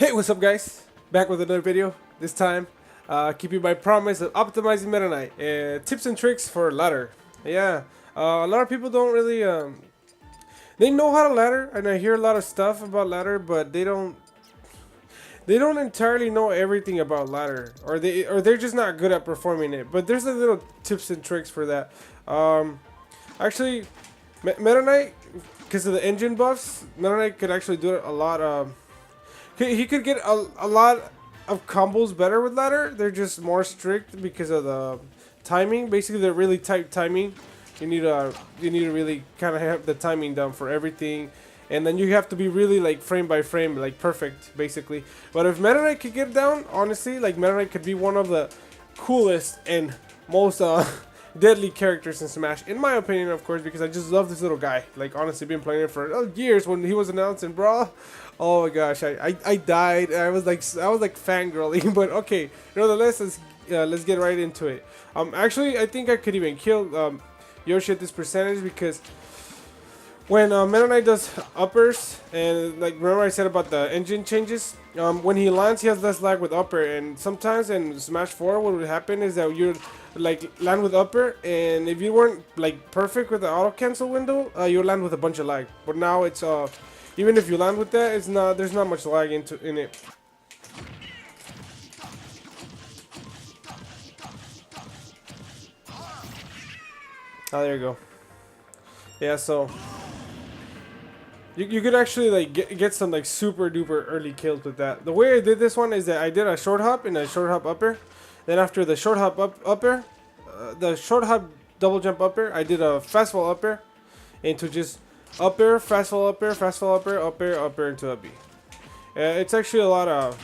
Hey, what's up, guys? Back with another video. This time, keeping my promise of optimizing Metaknight. Tips and tricks for ladder. Yeah, a lot of people don't really they know how to ladder, and I hear a lot of stuff about ladder, but they don't entirely know everything about ladder, or they're just not good at performing it. But there's a little tips and tricks for that. Actually, Meta Knight, because of the engine buffs, Meta Knight could actually do it a lot. He could get a lot of combos better with ladder. They're just more strict because of the timing. Basically, they're really tight timing. You need to really kind of have the timing down for everything, and then you have to be really like frame by frame, like perfect, basically. But if Meta Knight could get down, honestly, like Meta Knight could be one of the coolest and most deadly characters in Smash, in my opinion, of course, because I just love this little guy. Like, honestly, been playing it for years. When he was announced in Brawl, oh my gosh, I died. I was like fangirling. But okay, nevertheless, let's get right into it. Actually, I think I could even kill Yoshi at this percentage, because when Meta Knight does uppers, and like remember I said about the engine changes, when he lands he has less lag with upper, and sometimes in Smash 4 what would happen is that you'd like land with upper, and if you weren't like perfect with the auto cancel window, you land with a bunch of lag. But now it's even if you land with that, there's not much lag in it. Oh, there you go. Yeah, so you could actually like get some like super duper early kills with that. The way I did this one is that I did a short hop and a short hop upper. Then after the short hop upper, the short hop double jump upper, I did a fast fall upper into just upper, fast fall upper, fast fall upper, upper into a B. It's actually a lot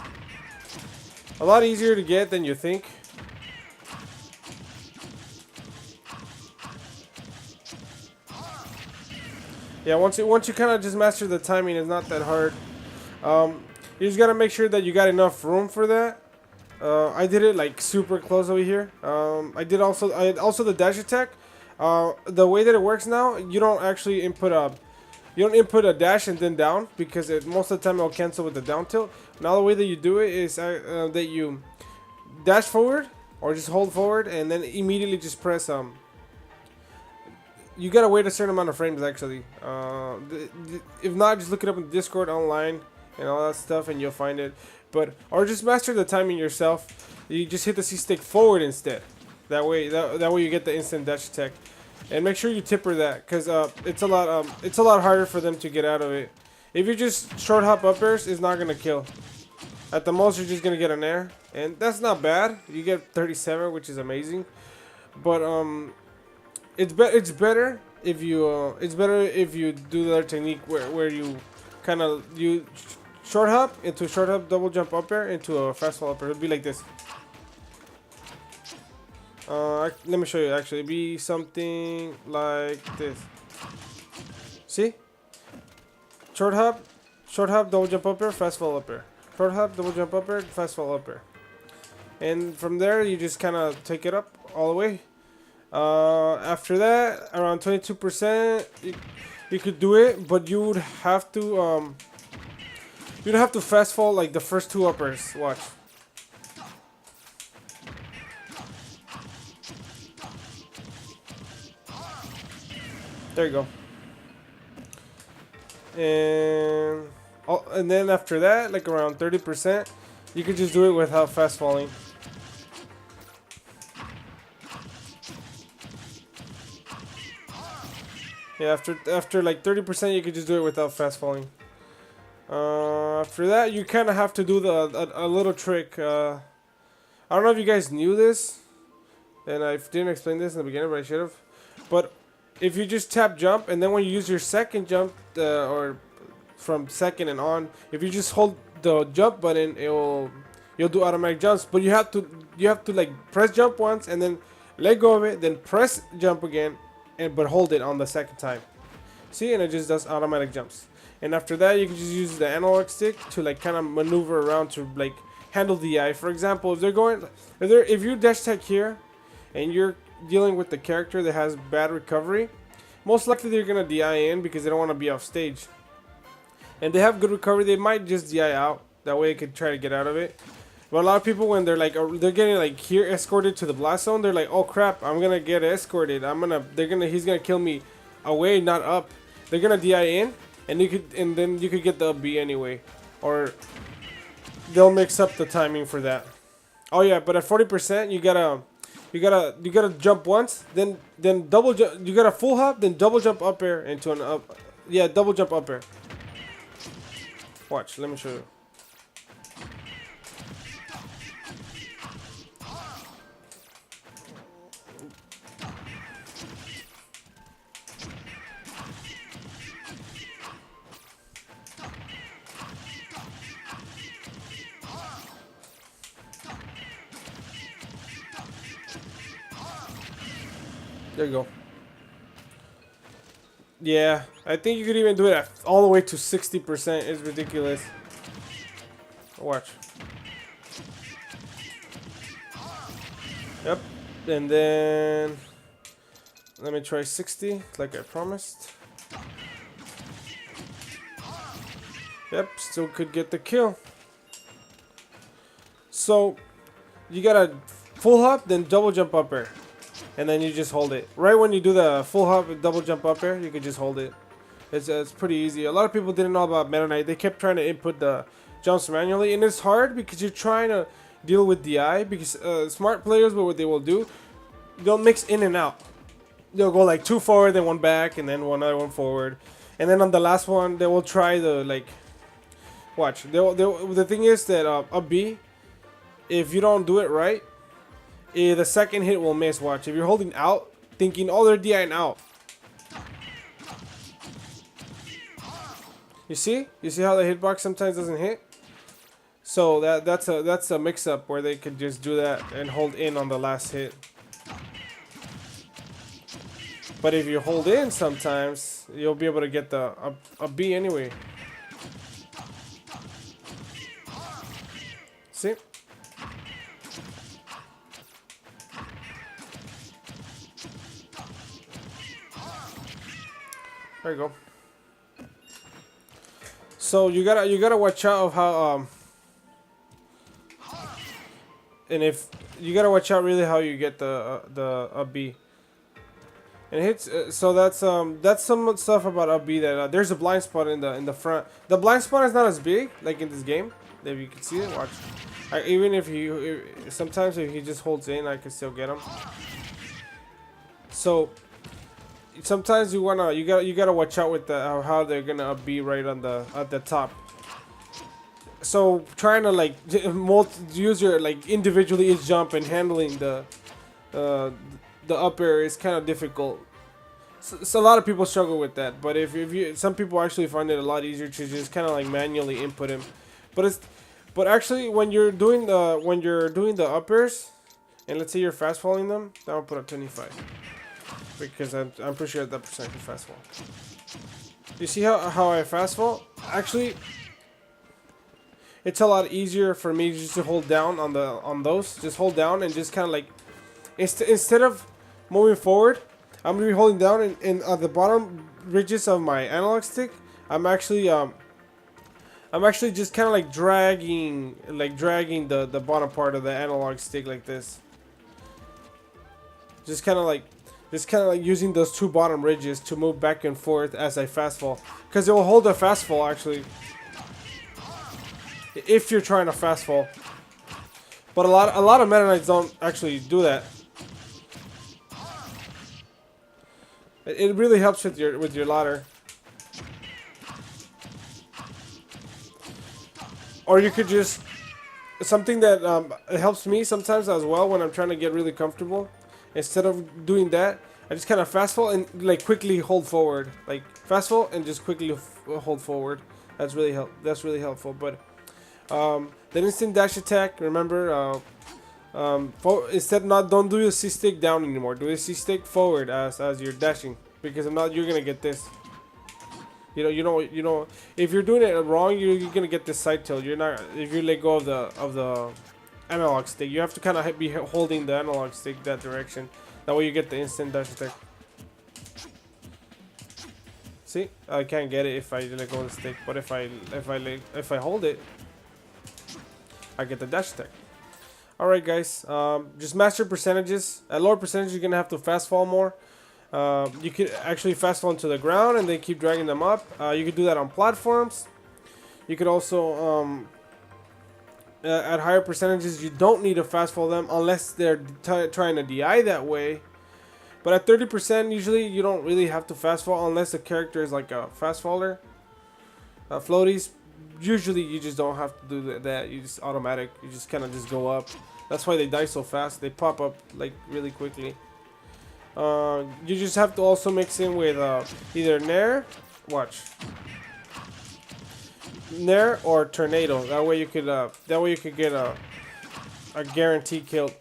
easier to get than you think. Yeah, once you kind of just master the timing, it's not that hard. You just gotta make sure that you got enough room for that. I did it like super close over here. I also the dash attack. The way that it works now, you don't actually input a dash and then down, because most of the time it'll cancel with the down tilt. Now the way that you do it is that you dash forward or just hold forward and then immediately just press you gotta wait a certain amount of frames actually. If not, just look it up in Discord online and all that stuff and you'll find it. Or just master the timing yourself. You just hit the C stick forward instead. That way you get the instant dash attack. And make sure you tipper that, because it's a lot harder for them to get out of it. If you just short hop uppers, it's not gonna kill. At the most, you're just gonna get an air, and that's not bad. You get 37, which is amazing. But it's better if you do the other technique where you kind of short hop into short hop double jump upper into a fast fall upper. It'll be like this. Let me show you. Actually, it'd be something like this. See? Short hop double jump upper, fast fall upper. Short hop double jump upper, fast fall upper. And from there you just kind of take it up all the way. After that, around 22%, you could do it, but you'd have to fast fall like the first two uppers. Watch. There you go. And then after that, like around 30%, you could just do it without fast falling. Yeah, after like 30%, you could just do it without fast falling. After that, you kind of have to do a little trick. I don't know if you guys knew this, and I didn't explain this in the beginning, but I should have. But if you just tap jump, and then when you use your second jump, or from second and on, if you just hold the jump button, you'll do automatic jumps. But you have to like press jump once and then let go of it, then press jump again, but hold it on the second time. See, and it just does automatic jumps. And after that, you can just use the analog stick to like kind of maneuver around to like handle DI. For example, if you dash attack here, and you're dealing with the character that has bad recovery, most likely they're gonna DI in because they don't want to be off stage. And they have good recovery, they might just DI out. That way I could try to get out of it. But a lot of people, when they're like, they're getting like here escorted to the blast zone, they're like, oh crap, I'm gonna get escorted. He's gonna kill me away, not up. They're gonna DI in, and then you could get the up B anyway, or they'll mix up the timing for that. Oh yeah, but at 40%, you gotta jump once, then double jump. You gotta full hop, then double jump up air into an up. Yeah, double jump up air. Watch, let me show you. There you go. Yeah, I think you could even do it at all the way to 60%. It's ridiculous. Watch. Yep. And then let me try 60 like I promised. Yep, still could get the kill. So you gotta full hop, then double jump up air. And then you just hold it. Right when you do the full hop and double jump up air, you could just hold it. It's pretty easy. A lot of people didn't know about Metaknight. They kept trying to input the jumps manually, and it's hard because you're trying to deal with DI. Because smart players, what they will do, they'll mix in and out. They'll go like 2 forward, then 1 back, and then another 1 forward. And then on the last one, they will try the like. Watch. The thing is that up B, if you don't do it right, the second hit will miss. Watch. If you're holding out, thinking, oh, they're DIing out. You see? You see how the hitbox sometimes doesn't hit? So that's a mix-up where they could just do that and hold in on the last hit. But if you hold in sometimes, you'll be able to get a B anyway. See? There you go. So you gotta watch out of how and if you gotta watch out really how you get the up B. And it hits. So that's some stuff about up B that there's a blind spot in the front. The blind spot is not as big like in this game. If you can see it, watch. Even if sometimes if he just holds in, I can still get him. So sometimes you gotta watch out with how they're gonna be right on at the top. So trying to like use your like individually each jump and handling the up air is kind of difficult. So a lot of people struggle with that. But if you some people actually find it a lot easier to just kind of like manually input him. But actually when you're doing the up airs, and let's say you're fast falling them, then I'll put up 25. Because I'm pretty sure that percent can fast fall. You see how I fast fall? Actually, it's a lot easier for me just to hold down on those. Just hold down and just kind of like instead of moving forward, I'm gonna be holding down and at the bottom ridges of my analog stick. I'm actually just kind of like dragging the bottom part of the analog stick like this. Just kind of like using those 2 bottom ridges to move back and forth as I fast fall, because it will hold a fast fall actually if you're trying to fast fall. But a lot of Metaknights don't actually do that. It really helps with your ladder. Or you could just something that it helps me sometimes as well when I'm trying to get really comfortable. Instead of doing that, I just kind of fast fall and like quickly hold forward. Like fast fall and just quickly hold forward. That's really helpful. But the instant dash attack, remember, don't do the C stick down anymore. Do the C stick forward as you're dashing, because if not, you're gonna get this. You know. If you're doing it wrong, you're gonna get this side tilt. You're not. If you let go of the analog stick, you have to kind of be holding the analog stick that direction. That way you get the instant dash attack. See, I can't get it if I let go of the stick, but if I hold it, I get the dash attack. Alright guys, just master percentages. At lower percentages you're gonna have to fast fall more. You could actually fast fall into the ground and then keep dragging them up. You could do that on platforms. You could also at higher percentages you don't need to fast fall them unless they're trying to DI that way. But at 30% usually you don't really have to fast fall unless the character is like a fast faller. Floaties, usually you just don't have to do that. You just automatic. You just kind of just go up. That's why they die so fast. They pop up like really quickly. You just have to also mix in with either Nair, Nair or Tornado. That way you could get a guaranteed kill.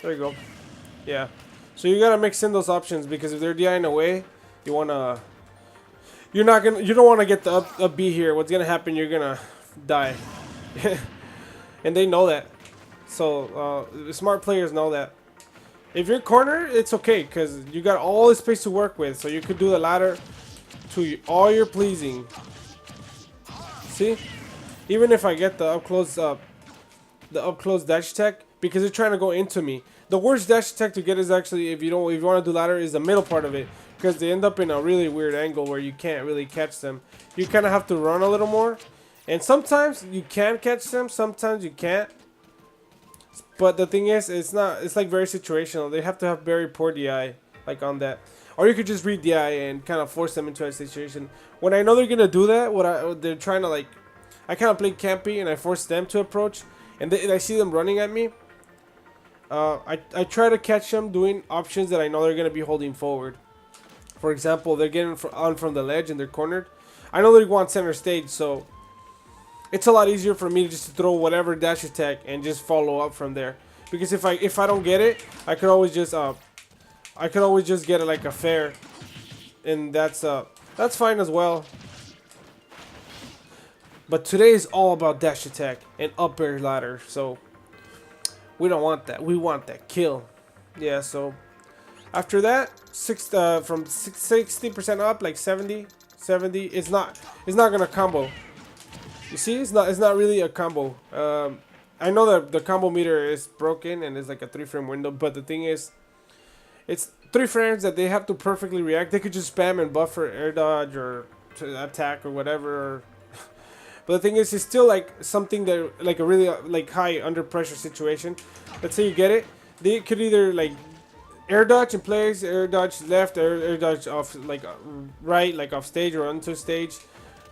There you go. Yeah. So you gotta mix in those options because if they're DIing away, you wanna. You don't want to get the up B here. What's gonna happen? You're gonna die, and they know that. So smart players know that. If you're cornered, it's okay because you got all the space to work with. So you could do the ladder to all your pleasing. See, even if I get the up close dash attack because they're trying to go into me. The worst dash attack to get is actually if you want to do ladder is the middle part of it. Because they end up in a really weird angle where you can't really catch them. You kind of have to run a little more. And sometimes you can catch them, sometimes you can't. But the thing is, it's like very situational. They have to have very poor DI, like on that. Or you could just read DI and kind of force them into a situation. When I know they're going to do that, they're trying to like... I kind of play campy and I force them to approach. And I see them running at me. I try to catch them doing options that I know they're going to be holding forward. For example, they're getting on from the ledge and they're cornered. I know they want center stage, so it's a lot easier for me just to throw whatever dash attack and just follow up from there. Because if I don't get it, I could always just get it like a fair, and that's fine as well. But today is all about dash attack and up air ladder, so we don't want that. We want that kill. Yeah, so. After that, from 60% up, like 70, it's not gonna combo. You see, it's not really a combo. I know that the combo meter is broken and it's like a 3-frame window, but the thing is, it's 3 frames that they have to perfectly react. They could just spam and buffer air dodge or attack or whatever. But the thing is, it's still like something that like a really like high under pressure situation. Let's say you get it, they could either like air dodge in place, air dodge left, air dodge off like right, like off stage or onto stage.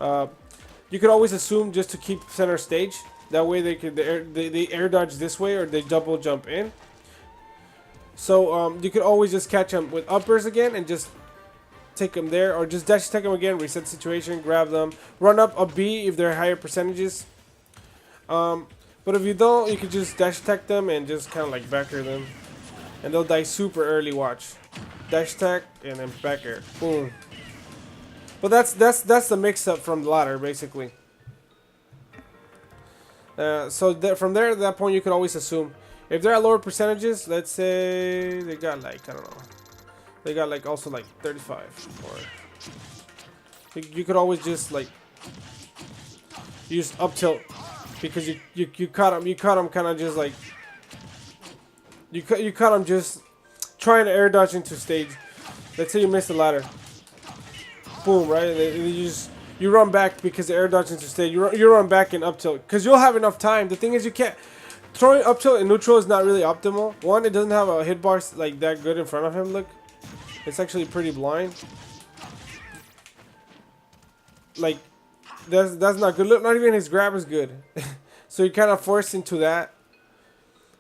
You could always assume just to keep center stage. That way they air dodge this way or they double jump in. So you could always just catch them with uppers again and just take them there, or just dash attack them again, reset situation, grab them, run up a B if they're higher percentages. But if you don't, you could just dash attack them and just kind of like back air them. And they'll die super early, watch. Dash attack and then back air. Boom. But that's the mix up from the ladder, basically. So from there, at that point, you could always assume. If they're at lower percentages, let's say they got like, I don't know. They got like also like 35. Or you could always just like use up tilt. Because you caught him kind of just like... You caught him just trying to air dodge into stage. Let's say you missed the ladder. Boom, right? And you run back because the air dodge into stage. You run back and up tilt because you'll have enough time. The thing is, you can't throwing up tilt in neutral is not really optimal. One, it doesn't have a hitbox like that good in front of him. Look, it's actually pretty blind. Like that's not good. Look, not even his grab is good. So you're kind of forced into that.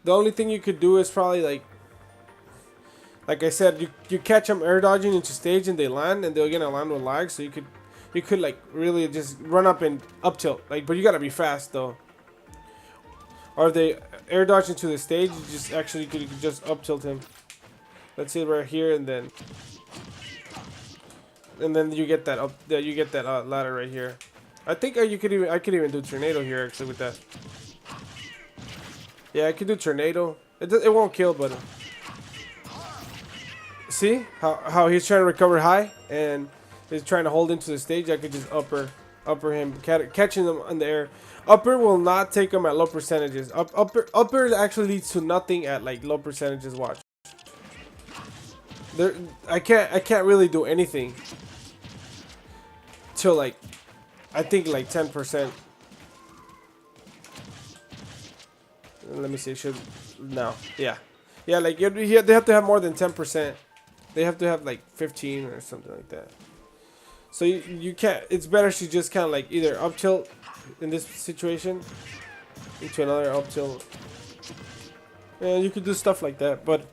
The only thing you could do is probably like I said, you catch them air dodging into stage and they land and they're gonna land with lag. So you could like really just run up and up tilt, like, but you gotta be fast though. Or if they air dodge into the stage, you just actually could just up tilt him. Let's see right here, and then you get that ladder right here. I think I could even do tornado here actually with that. Yeah, I could do tornado. It won't kill, but see how he's trying to recover high, and is trying to hold into the stage, I could just upper him, catching them in the air. Upper will not take him at low percentages. Upper actually leads to nothing at like low percentages. Watch. There, I can't really do anything till like, I think like 10%. Let me see. It should no. Yeah. Like they have to have more than 10%. They have to have like 15 or something like that. So you can't. It's better to just kind of like either up tilt in this situation into another up tilt. Yeah, you could do stuff like that, but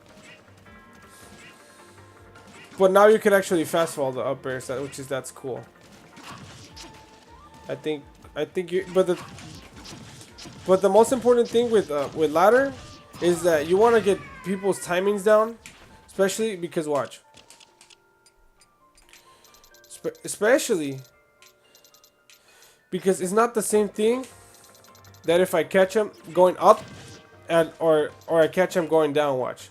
now you can actually fast fall the up airs, that's cool. I think you. But the most important thing with ladder is that you want to get people's timings down, especially because watch. Especially because it's not the same thing that if I catch them going up and or I catch them going down. Watch,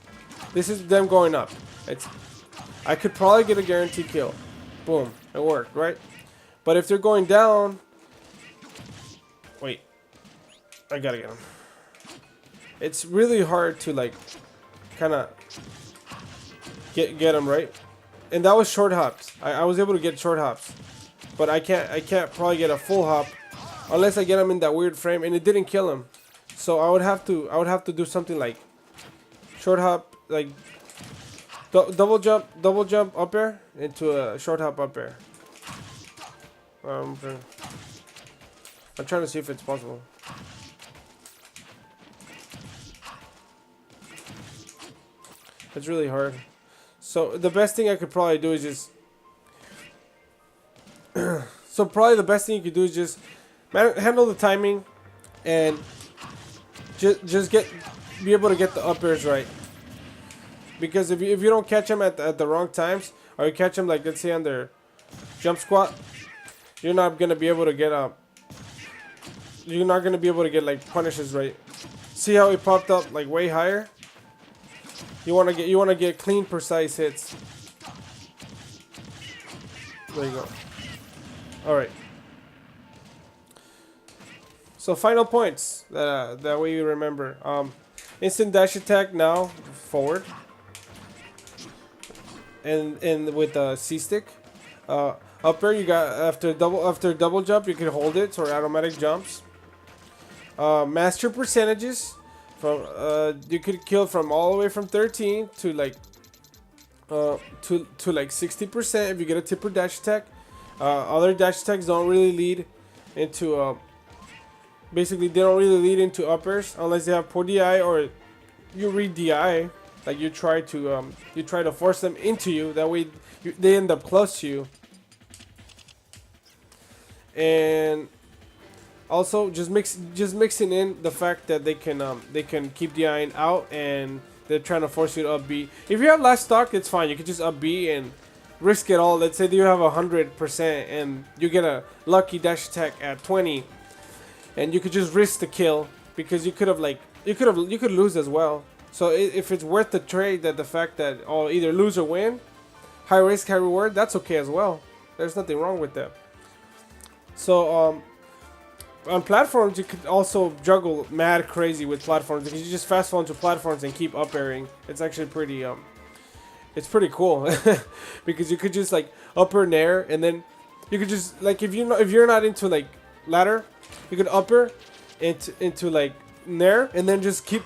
this is them going up. I could probably get a guaranteed kill. Boom, it worked, right? But if they're going down, wait, I gotta get them. It's really hard to like kind of get them right. And that was short hops. I was able to get short hops, but I can't probably get a full hop unless I get him in that weird frame, and it didn't kill him. So I would have to do something like short hop, like double jump up air into a short hop up air. I'm trying to see if it's possible. It's really hard. So the best thing I could probably do is just so probably the best thing you could do is just handle the timing and just be able to get the up airs right. Because if you don't catch them at the wrong times, or you catch them like, let's say on their jump squat, you're not gonna be able to get like punishes right. See how it popped up like way higher? You wanna get clean, precise hits. There you go. All right. So final points that way you remember. Instant dash attack now forward, and with the C stick. Up air you got after double jump you can hold it, so automatic jumps. Master percentages. From you could kill from all the way from 13 to like to like 60% if you get a tipper dash attack. Other dash attacks don't really lead into basically they don't really lead into uppers unless they have poor DI or you read DI, like you try to force them into you, that way they end up close to you. And also, just mixing in the fact that they can keep DIing out and they're trying to force you to up B. If you have last stock, it's fine. You can just up B and risk it all. Let's say that you have 100% and you get a lucky dash attack at 20, and you could just risk the kill because you could lose as well. So if it's worth the trade, that the fact that either lose or win, high risk, high reward, that's okay as well. There's nothing wrong with that. So on platforms, you could also juggle mad crazy with platforms because you just fast fall into platforms and keep up airing. It's actually pretty it's pretty cool because you could just like up air nair, and then you could just like if you're not into like ladder, you could up air into like nair, and then just keep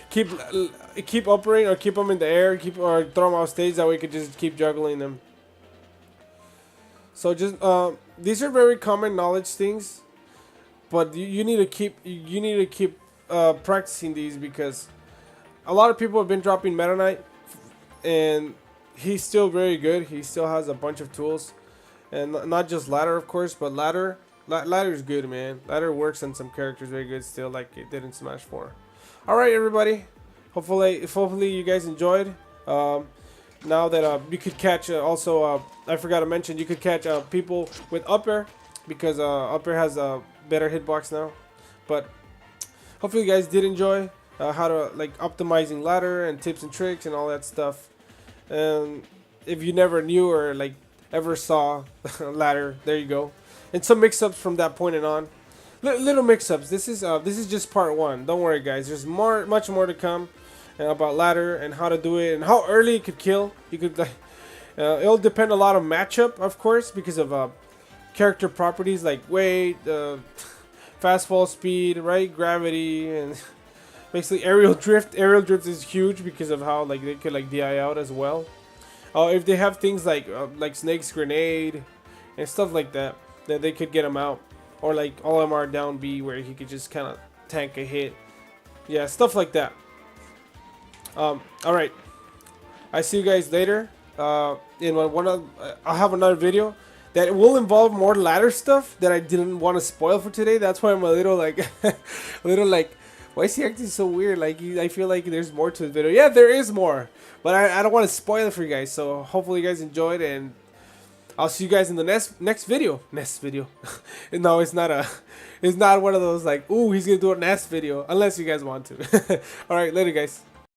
keep up airing or keep them in the air, or throw them off stage. That way you could just keep juggling them. So just these are very common knowledge things. But you need to keep practicing these, because a lot of people have been dropping Metaknight, and he's still very good. He still has a bunch of tools, and not just ladder, of course, but ladder is good, man. Ladder works on some characters very good still, like it did in Smash 4. All right, everybody. Hopefully you guys enjoyed. Now that you could catch I forgot to mention, you could catch people with up air, because up air has a better hitbox now. But hopefully you guys did enjoy how to like optimizing ladder and tips and tricks and all that stuff. And if you never knew, or like ever saw ladder. There you go. And some mix-ups from that point and on. Little mix-ups. This is just part one. Don't worry, guys. There's much more to come about ladder and how to do it and how early it could kill. You could it'll depend a lot on matchup, of course, because of character properties like weight, fast fall speed, right, gravity, and basically aerial drift. Aerial drift is huge because of how like they could like DI out as well. If they have things like Snake's grenade and stuff like that, that they could get him out, or like all MR down B where he could just kind of tank a hit. Yeah, stuff like that. All right. I see you guys later. In I'll have another video that will involve more ladder stuff that I didn't want to spoil for today. That's why I'm a little like, why is he acting so weird? Like I feel like there's more to the video. Yeah, there is more, but I don't want to spoil it for you guys. So hopefully you guys enjoyed, and I'll see you guys in the next video. No, it's not one of those like, ooh, he's gonna do a next video, unless you guys want to. All right, later, guys.